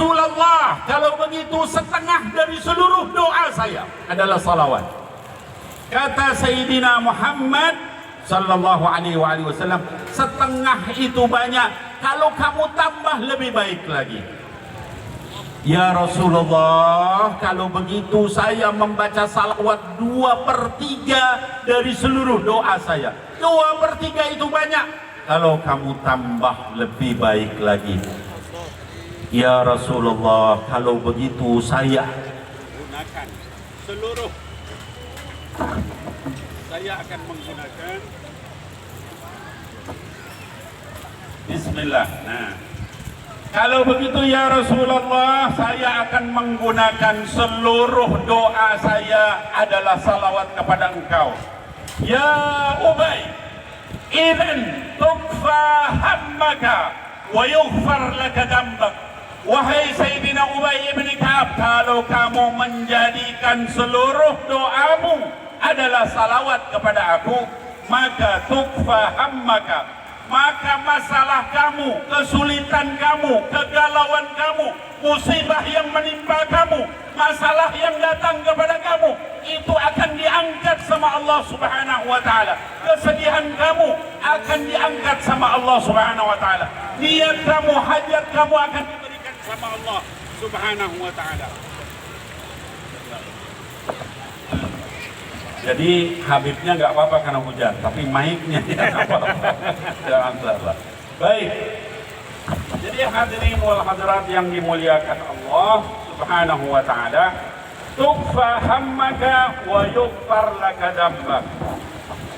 Rasulullah, kalau begitu setengah dari seluruh doa saya adalah salawat. Kata Sayyidina Muhammad sallallahu alaihi wasallam, setengah itu banyak, kalau kamu tambah lebih baik lagi. Ya Rasulullah, kalau begitu saya membaca salawat 2/3 dari seluruh doa saya. 2/3 itu banyak, kalau kamu tambah lebih baik lagi. Ya Rasulullah, kalau begitu saya gunakan seluruh, saya akan menggunakan Bismillah. Nah, kalau begitu ya Rasulullah, saya akan menggunakan seluruh doa saya adalah salawat kepada engkau. Ya Ubay, idzan tukfa hammaka wa yughfar laka dambak. Wahai Sayyidina Ubay ibn Ka'ab, kalau kamu menjadikan seluruh doamu adalah salawat kepada aku, maka tukfa hammaka, maka masalah kamu, kesulitan kamu, kegalauan kamu, musibah yang menimpa kamu, masalah yang datang kepada kamu, itu akan diangkat sama Allah Subhanahu wa ta'ala. Kesedihan kamu akan diangkat sama Allah Subhanahu wa ta'ala. Niat kamu, hajat kamu akan diberikan sama Allah Subhanahu wa ta'ala. Jadi Habibnya nggak apa-apa karena hujan, tapi mic-nya tidak apa-apa. Baik. Jadi hadirin wal hadirat yang dimuliakan Allah Subhanahu wa ta'ala, tukfa hammaka wa yughfar laka dambak.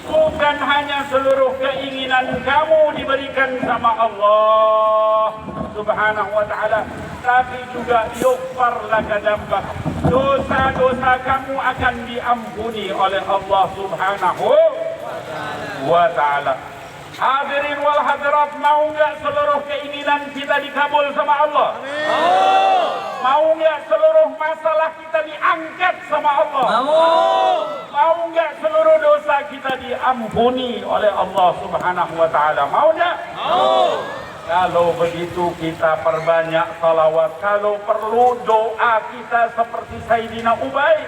Bukan hanya seluruh keinginan kamu diberikan sama Allah Subhanahu wa ta'ala, tapi juga yughfar laka dambak. Dosa-dosa kamu akan diampuni oleh Allah Subhanahu wa ta'ala. Hadirin wal hadirat, mau nggak seluruh keinginan kita dikabul sama Allah? Mau nggak seluruh masalah kita diangkat sama Allah? Mau nggak seluruh dosa kita diampuni oleh Allah Subhanahu wa ta'ala? Mau nggak? Kalau begitu kita perbanyak salawat. Kalau perlu doa kita seperti Sayyidina Ubay,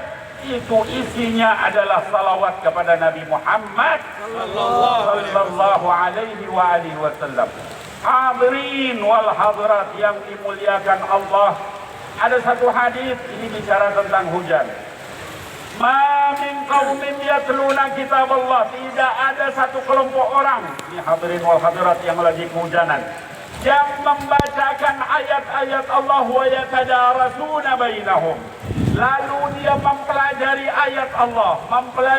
itu isinya adalah salawat kepada Nabi Muhammad sallallahu alaihi wasallam. Hadirin wal hadirat yang dimuliakan Allah, ada satu hadis ini bicara tentang hujan. Ma min qaumin yatluna kitab Allah, tidak ada satu kelompok orang, ini hadirin wal hadirat yang lagi kehujanan, yang membacakan ayat-ayat Allah wa yatadarasuna bainahum, lalu dia mempelajari ayat Allah, mempelajari